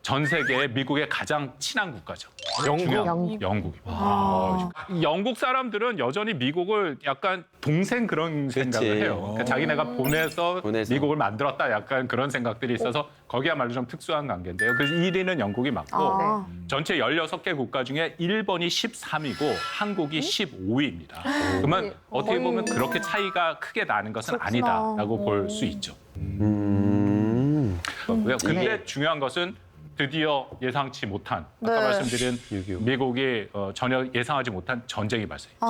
전 세계에 미국의 가장 친한 국가죠. 영국입니다. 영국 사람들은 여전히 미국을 약간 동생 그런 생각을 해요. 그러니까 자기네가 보내서 미국을 만들었다 약간 그런 생각들이 있어서 거기야말로 좀 특수한 관계인데요. 그래서 1위는 영국이 맞고 전체 16개 국가 중에 일본이 13위고 한국이 15위입니다. 그러면 어떻게 보면 그렇게 차이가 크게 나는 것은 아니다라고 볼 수 있죠. 근데 중요한 것은 드디어 예상치 못한 아까 말씀드린 미국이 전혀 예상하지 못한 전쟁이 발생했죠.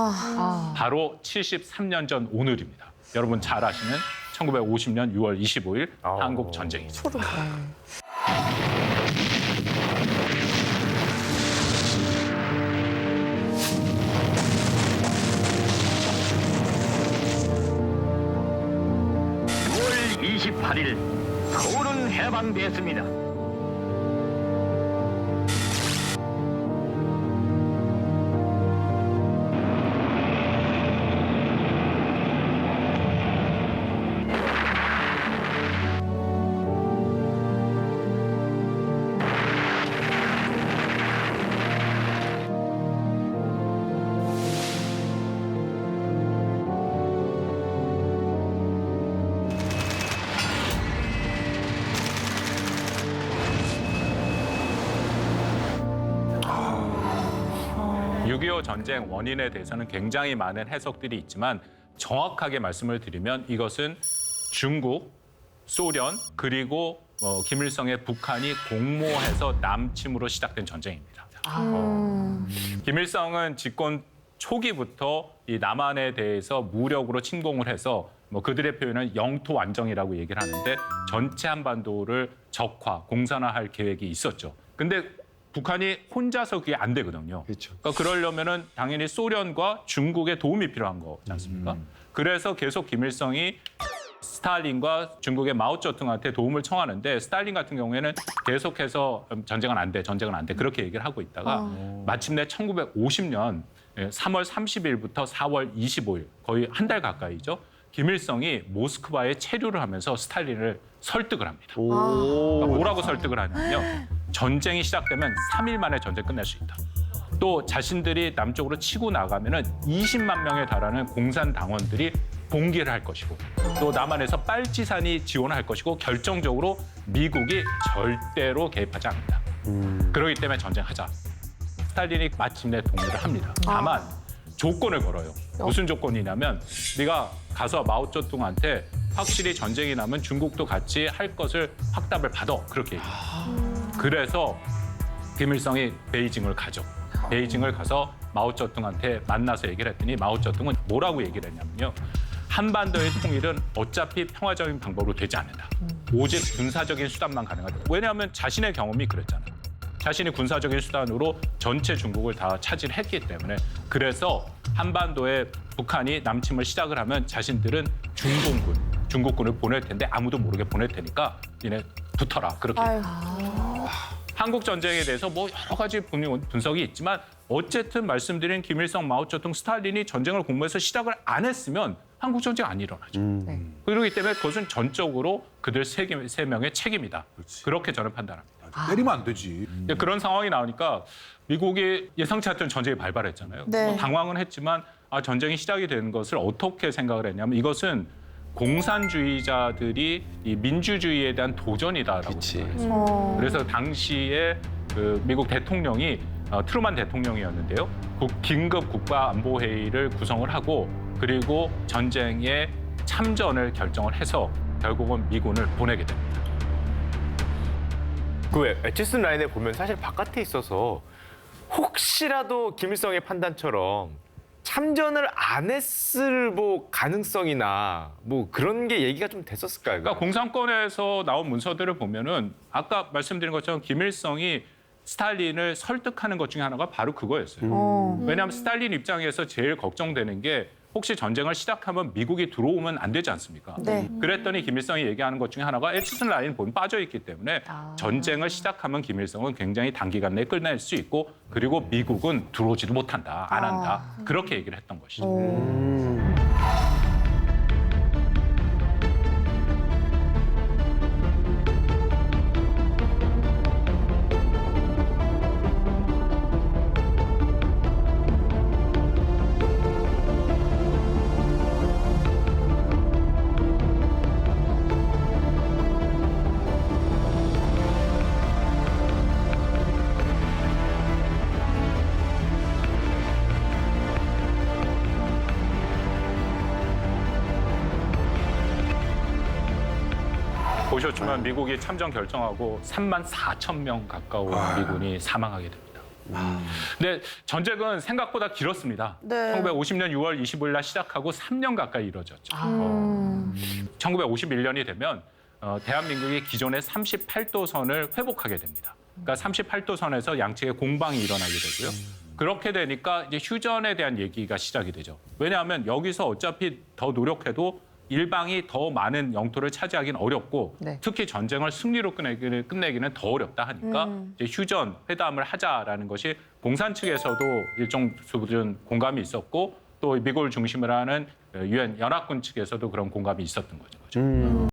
바로 73년 전 오늘입니다. 여러분 잘 아시는 1950년 6월 25일 한국 전쟁이죠. (6월 28일) 서울은 해방됐습니다. (6.25) 전쟁 원인에 대해서는 굉장히 많은 해석들이 있지만 정확하게 말씀을 드리면 이것은 중국, 소련 그리고 김일성의 북한이 공모해서 남침으로 시작된 전쟁입니다. 김일성은 집권 초기부터 이 남한에 대해서 무력으로 침공을 해서 그들의 표현은 영토 완정이라고 얘기를 하는데 전체 한반도를 적화, 공산화할 계획이 있었죠. 근데 북한이 혼자서 그게 안 되거든요. 그러니까 그러려면은 당연히 소련과 중국의 도움이 필요한 거지 않습니까? 그래서 계속 김일성이 스탈린과 중국의 마오쩌둥한테 도움을 청하는데 스탈린 같은 경우에는 계속해서 전쟁은 안 돼 그렇게 얘기를 하고 있다가 마침내 1950년 3월 30일부터 4월 25일 거의 한 달 가까이죠. 김일성이 모스크바에 체류를 하면서 스탈린을 설득을 합니다. 그러니까 뭐라고 설득을 하냐면요. 전쟁이 시작되면 3일 만에 전쟁 끝낼 수 있다. 또 자신들이 남쪽으로 치고 나가면은 20만 명에 달하는 공산당원들이 봉기를 할 것이고 또 남한에서 빨치산이 지원할 것이고 결정적으로 미국이 절대로 개입하지 않는다. 그렇기 때문에 전쟁하자. 스탈린이 마침내 동의를 합니다. 다만 조건을 걸어요. 무슨 조건이냐면 네가 가서 마오쩌둥한테 확실히 전쟁이 나면 중국도 같이 할 것을 확답을 받아. 그렇게 얘기해요. 그래서 김일성이 베이징을 가죠. 베이징을 가서 마오쩌둥한테 만나서 얘기를 했더니 마오쩌둥은 뭐라고 얘기를 했냐면요. 한반도의 통일은 어차피 평화적인 방법으로 되지 않는다. 오직 군사적인 수단만 가능하다. 왜냐하면 자신의 경험이 그랬잖아요. 자신이 군사적인 수단으로 전체 중국을 다 차지했기 때문에 그래서 한반도에 북한이 남침을 시작을 하면 자신들은 중국군을 보낼 텐데 아무도 모르게 보낼 테니까 니네 붙어라. 그렇게. 한국 전쟁에 대해서 여러 가지 분석이 있지만 어쨌든 말씀드린 김일성, 마오쩌둥, 스탈린이 전쟁을 공모해서 시작을 안 했으면 한국 전쟁 안 일어나죠. 그렇기 때문에 그것은 전적으로 그들 세 명의 책임이다. 그렇게 저는 판단합니다. 때리면 안 되지. 그런 상황이 나오니까 미국이 예상치 않던 전쟁이 발발했잖아요. 당황은 했지만 전쟁이 시작이 되는 것을 어떻게 생각을 했냐면 이것은 공산주의자들이 이 민주주의에 대한 도전이다라고 생각했어요. 그래서 당시에 그 미국 대통령이 트루만 대통령이었는데요. 긴급 국가안보회의를 구성을 하고 그리고 전쟁에 참전을 결정을 해서 결국은 미군을 보내게 됩니다. 그 에치슨 라인에 보면 사실 바깥에 있어서 혹시라도 김일성의 판단처럼 참전을 안 했을 가능성이나 그런 게 얘기가 좀 됐었을까요? 그러니까 공산권에서 나온 문서들을 보면은 아까 말씀드린 것처럼 김일성이 스탈린을 설득하는 것 중에 하나가 바로 그거였어요. 왜냐하면 스탈린 입장에서 제일 걱정되는 게 혹시 전쟁을 시작하면 미국이 들어오면 안 되지 않습니까? 그랬더니 김일성이 얘기하는 것 중에 하나가 에치슨 라인 보면 빠져있기 때문에 전쟁을 시작하면 김일성은 굉장히 단기간 내에 끝낼 수 있고 그리고 미국은 들어오지도 못한다, 안 한다. 그렇게 얘기를 했던 것이죠. 보셨지만 미국이 참전 결정하고 3만 4천 명 가까운 미군이 사망하게 됩니다. 근데 전쟁은 생각보다 길었습니다. 네. 1950년 6월 25일 날 시작하고 3년 가까이 이뤄졌죠. 1951년이 되면 대한민국이 기존의 38도선을 회복하게 됩니다. 그러니까 38도선에서 양측의 공방이 일어나게 되고요. 그렇게 되니까 이제 휴전에 대한 얘기가 시작이 되죠. 왜냐하면 여기서 어차피 더 노력해도 일방이 더 많은 영토를 차지하기는 어렵고 네. 특히 전쟁을 승리로 끝내기는 더 어렵다 하니까 이제 휴전 회담을 하자라는 것이 공산 측에서도 일정 수준 공감이 있었고 또 미국을 중심으로 하는 유엔 연합군 측에서도 그런 공감이 있었던 거죠.